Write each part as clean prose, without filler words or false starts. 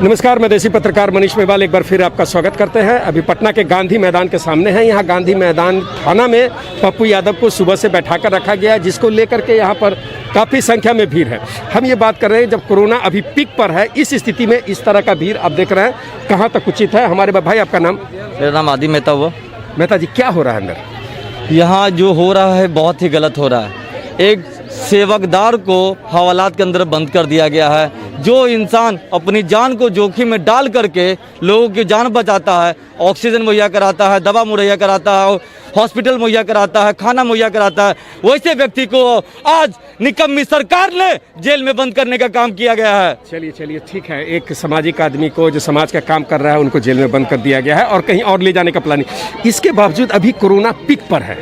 नमस्कार, मैं देसी पत्रकार मनीष मेवाल एक बार फिर आपका स्वागत करते हैं। अभी पटना के गांधी मैदान के सामने हैं। यहाँ गांधी मैदान थाना में पप्पू यादव को सुबह से बैठाकर रखा गया है, जिसको लेकर के यहाँ पर काफ़ी संख्या में भीड़ है। हम ये बात कर रहे हैं जब कोरोना अभी पीक पर है, इस स्थिति में इस तरह का भीड़ आप देख रहे हैं, कहाँ तक उचित है? हमारे भाई, आपका नाम? मेरा नाम आदि मेहता हुआ। मेहता जी, क्या हो रहा है अंदर? यहाँ जो हो रहा है बहुत ही गलत हो रहा है। एक सेवकदार को हवालात के अंदर बंद कर दिया गया है। जो इंसान अपनी जान को जोखिम में डाल करके लोगों की जान बचाता है, ऑक्सीजन मुहैया कराता है, दवा मुहैया कराता है, हॉस्पिटल मुहैया कराता है, खाना मुहैया कराता है, वैसे व्यक्ति को आज निकम्मी सरकार ने जेल में बंद करने का काम किया गया है। चलिए ठीक है, एक सामाजिक आदमी को जो समाज का काम कर रहा है उनको जेल में बंद कर दिया गया है और कहीं और ले जाने का प्लानिंग। इसके बावजूद अभी कोरोना पीक पर है,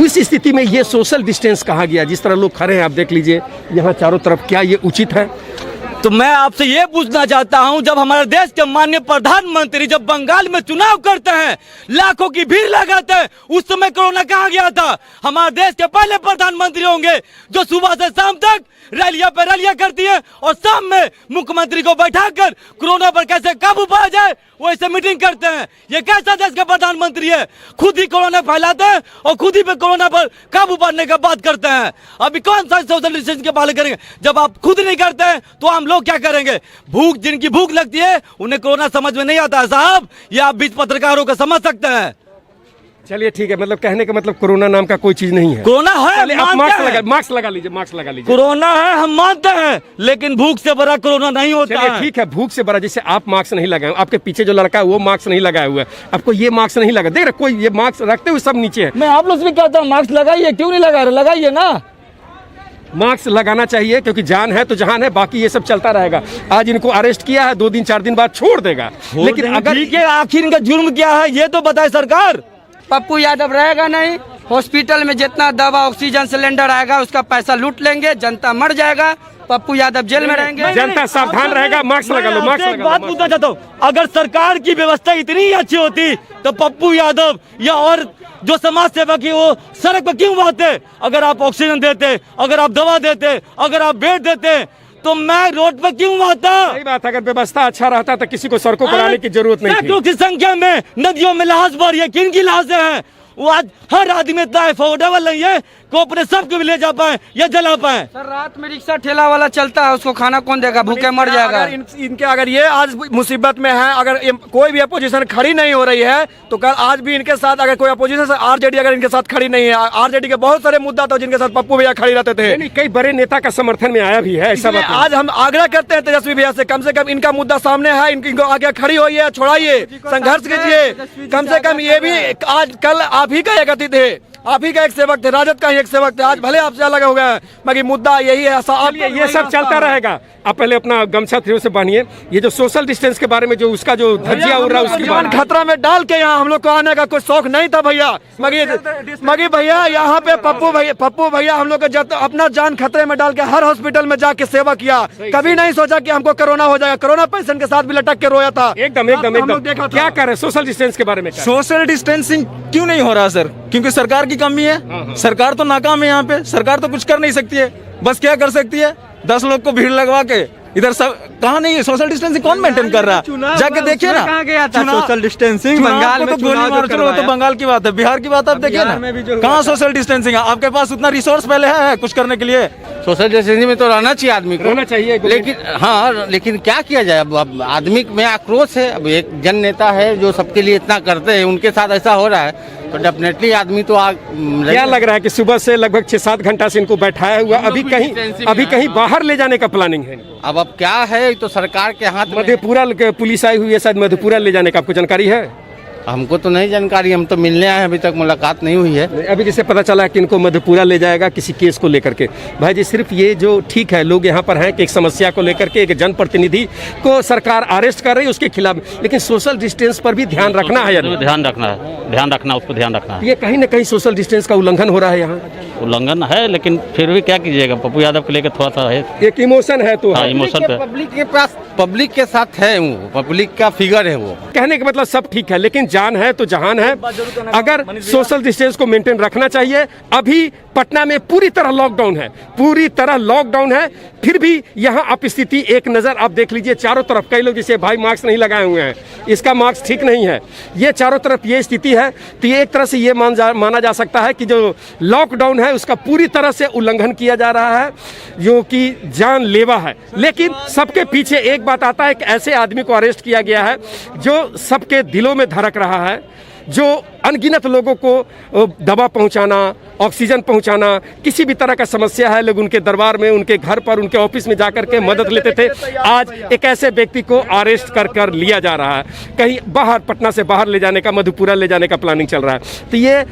उस स्थिति में ये सोशल डिस्टेंस कहा गया, जिस तरह लोग खड़े हैं आप देख लीजिए यहाँ चारों तरफ, क्या ये उचित है? तो मैं आपसे ये पूछना चाहता हूं, जब हमारे देश के माननीय प्रधानमंत्री जब बंगाल में चुनाव करते हैं, लाखों की भीड़ लगाते हैं, उस समय कोरोना कहाँ गया था? हमारे देश के पहले प्रधानमंत्री होंगे जो सुबह से शाम तक रैलियां पे रैलियां करती है और शाम में मुख्यमंत्री को बैठाकर कोरोना पर कैसे काबू पाया जाए वैसे मीटिंग करते हैं। ये कैसा देश का प्रधानमंत्री है? खुद ही कोरोना फैलाते हैं और खुद ही पे कोरोना पर काबू पाने का बात करते हैं। अभी कौन सा सोशल डिस्टेंस के पालन करेंगे जब आप खुद नहीं करते हैं? तो हम लोग क्या करेंगे? भूख, जिनकी भूख लगती है उन्हें कोरोना समझ में नहीं आता है साहब, ये आप बीच पत्रकारों को समझ सकते हैं। चलिए ठीक है, मतलब कहने का मतलब कोरोना नाम का कोई चीज नहीं है। कोरोना है, आप मास्क लगा लीजिए। कोरोना है, हम मानते हैं, लेकिन भूख से बड़ा कोरोना नहीं होता है। ठीक है, भूख से बड़ा, जैसे आप मास्क नहीं लगाए, आपके पीछे जो लड़का है वो मास्क नहीं लगाया हुआ है, आपको ये मास्क नहीं लगा, देख रहे कोई ये मास्क रखते हुए सब नीचे है। मैं आप लोग से भी कहता हूँ मास्क लगाइए, क्यों नहीं लगा रहे? लगाइए ना, मास्क लगाना चाहिए, क्योंकि जान है तो जहान है, बाकी ये सब चलता रहेगा। आज इनको अरेस्ट किया है, 2 दिन 4 दिन बाद छोड़ देगा, लेकिन अगर आखिर इनका जुर्म क्या है ये तो बताए सरकार। पप्पू यादव रहेगा नहीं, हॉस्पिटल में जितना दवा ऑक्सीजन सिलेंडर आएगा उसका पैसा लूट लेंगे, जनता मर जाएगा, पप्पू यादव जेल में रहेंगे। जनता सावधान रहेगा, मास्क लगा लो, मास्क लगा लो। बात पूछना चाहता हूँ, अगर सरकार की व्यवस्था इतनी अच्छी होती तो पप्पू यादव या और जो समाज सेवक है वो सड़क पर क्यों आते? अगर आप ऑक्सीजन देते, अगर आप दवा देते, अगर आप बेड देते, तो मैं रोड पर क्यों आता? सही बात, अगर व्यवस्था अच्छा रहता तो किसी को सड़कों पर आने की जरूरत नहीं थी। की संख्या में नदियों में लाश बढ़ी है, किन की लाशें हैं? वो आज हर आदमी इतना अफोर्डेबल नहीं है को अपने सबको भी ले जा पाए या जला पाए। सर रात में रिक्शा ठेला वाला चलता है, उसको खाना कौन देगा? भूखे मर जाएगा। इनके अगर ये आज मुसीबत में है, अगर कोई भी अपोजिशन खड़ी नहीं हो रही है तो कल आज भी इनके साथ अगर कोई अपोजिशन से आरजेडी अगर इनके साथ खड़ी नहीं है, आरजेडी के बहुत सारे मुद्दा था जिनके साथ पप्पू भैया खड़ी रहते थे, कई बड़े नेता का समर्थन में आया भी है। ऐसा आज हम आग्रह करते हैं तेजस्वी भैया से, कम इनका मुद्दा सामने है, इनको आगे खड़ी होइए, छोड़ाइए, संघर्ष कीजिए। कम से कम ये भी आज कल आप ही का एक अतिथि थे, आप ही का एक सेवक थे, राजद का ही एक सेवक थे, आज भले आपसे अलग हो गया है, मगर मुद्दा यही है। ये सब चलता रहेगा। आप पहले अपना गमछा थ्रो से बांधिए। ये जो सोशल डिस्टेंस के बारे में जो उसका जो धज्जिया उड़ रहा है, उसकी जान खतरा में डाल के यहाँ हम लोग को आने का कोई शौक नहीं था भैया। मगर भैया यहाँ पे पप्पू भैया हम लोग को अपना जान खतरे में डाल के हर हॉस्पिटल में जाके सेवा किया। कभी नहीं सोचा कि हमको कोरोना हो जाएगा। कोरोना पेशेंट के साथ भी लटक के रोया था। एकदम क्या कर रहे हैं सोशल डिस्टेंस के बारे में? सोशल डिस्टेंसिंग क्यों नहीं हो रहा सर? क्योंकि सरकार की कमी है। सरकार तो नाकाम है यहाँ पे। सरकार तो कुछ कर नहीं सकती है। बस क्या कर सकती है? 10 लोग को भीड़ लगवा के इधर सब कहाँ नहीं है? सोशल डिस्टेंसिंग कौन मेंटेन कर रहा है? जाके देखिए ना, कहाँ गया था सोशल डिस्टेंसिंग? बंगाल में तो गोली मार, चलो तो बंगाल की बात है, बिहार की बात आप देखिए ना, कहाँ सोशल डिस्टेंसिंग है? आपके पास उतना रिसोर्स पहले है कुछ करने के लिए? सोशल डिस्टेंसिंग में तो रहना चाहिए आदमी को, रहना चाहिए, लेकिन क्या किया जाए? अब आदमी में आक्रोश है। अब एक जन नेता है जो सबके लिए इतना करते हैं, उनके साथ ऐसा हो रहा है तो डेफिनेटली आदमी तो क्या लग रहा है कि सुबह से लगभग 6-7 घंटा से इनको बैठाया हुआ, अभी कहीं बाहर ले जाने का प्लानिंग है? अब क्या है तो सरकार के हाथ में। मधेपुरा पुलिस आई हुई है, शायद मधेपुरा ले जाने का आपको जानकारी है? हमको तो नहीं जानकारी, हम तो मिलने आए हैं, अभी तक मुलाकात नहीं हुई है। अभी जैसे पता चला कि इनको मधेपुरा ले जाएगा किसी केस को लेकर के। भाई जी, सिर्फ ये जो ठीक है लोग यहाँ पर हैं कि एक समस्या को लेकर के एक जनप्रतिनिधि को सरकार अरेस्ट कर रही है उसके खिलाफ, लेकिन सोशल डिस्टेंस पर भी ध्यान रखना है। ध्यान रखना है, उसको ध्यान रखना है। ये कहीं न कहीं सोशल डिस्टेंस का उल्लंघन हो रहा है यहाँ। उल्लंघन है, लेकिन फिर भी क्या कीजिएगा, पप्पू यादव को लेकर थोड़ा सा है, एक इमोशन है तो इमोशन पे। पब्लिक के पास, पब्लिक के साथ है, वो पब्लिक का फिगर है। वो कहने का मतलब सब ठीक है, लेकिन जान है तो जहान है। अगर सोशल डिस्टेंस को मेंटेन रखना चाहिए। अभी पटना में पूरी तरह लॉकडाउन है, फिर भी यहाँ आप स्थिति एक नज़र आप देख लीजिए, चारों तरफ कई लोग जैसे भाई मास्क नहीं लगाए हुए हैं, इसका मास्क ठीक नहीं है, ये चारों तरफ ये स्थिति है। तो ये एक तरह से ये माना जा सकता है कि जो लॉकडाउन है उसका पूरी तरह से उल्लंघन किया जा रहा है, जो कि जानलेवा है। लेकिन सबके पीछे एक बात आता है कि ऐसे आदमी को अरेस्ट किया गया है जो सबके दिलों में धड़क रहा है, जो अनगिनत लोगों को दवा पहुंचाना, ऑक्सीजन पहुंचाना, किसी भी तरह का समस्या है लोग उनके दरबार में, उनके घर पर, उनके ऑफिस में जाकर के मदद लेते थे। आज एक ऐसे व्यक्ति को अरेस्ट कर लिया जा रहा है, कहीं बाहर, पटना से बाहर ले जाने का, मधुपुरा ले जाने का प्लानिंग चल रहा है। तो ये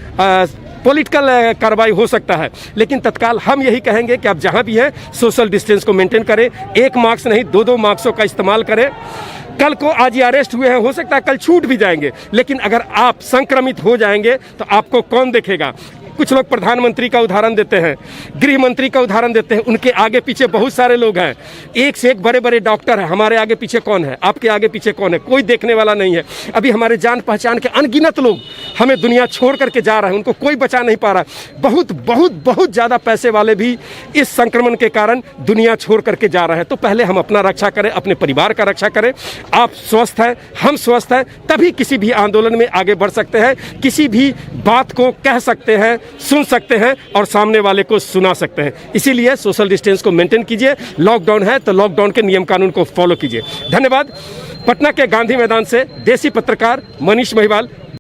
पॉलिटिकल कार्रवाई हो सकता है, लेकिन तत्काल हम यही कहेंगे कि आप जहां भी हैं सोशल डिस्टेंस को मेंटेन करें, एक मास्क नहीं 2-2 मास्कों का इस्तेमाल करें। कल को आज ये अरेस्ट हुए हैं, हो सकता है कल छूट भी जाएंगे, लेकिन अगर आप संक्रमित हो जाएंगे तो आपको कौन देखेगा। कुछ लोग प्रधानमंत्री का उदाहरण देते हैं, गृह मंत्री का उदाहरण देते हैं, उनके आगे पीछे बहुत सारे लोग हैं, एक से एक बड़े बड़े डॉक्टर हैं। हमारे आगे पीछे कौन है, आपके आगे पीछे कौन है, कोई देखने वाला नहीं है। अभी हमारे जान पहचान के अनगिनत लोग हमें दुनिया छोड़ करके जा रहे हैं, उनको कोई बचा नहीं पा रहा। बहुत बहुत बहुत ज़्यादा पैसे वाले भी इस संक्रमण के कारण दुनिया छोड़ करके जा रहे हैं। तो पहले हम अपना रक्षा करें, अपने परिवार का रक्षा करें। आप स्वस्थ हैं, हम स्वस्थ हैं, तभी किसी भी आंदोलन में आगे बढ़ सकते हैं, किसी भी बात को कह सकते हैं, सुन सकते हैं और सामने वाले को सुना सकते हैं। इसीलिए सोशल डिस्टेंस को मेंटेन कीजिए। लॉकडाउन है तो लॉकडाउन के नियम कानून को फॉलो कीजिए। धन्यवाद। पटना के गांधी मैदान से देसी पत्रकार मनीष महिवाल,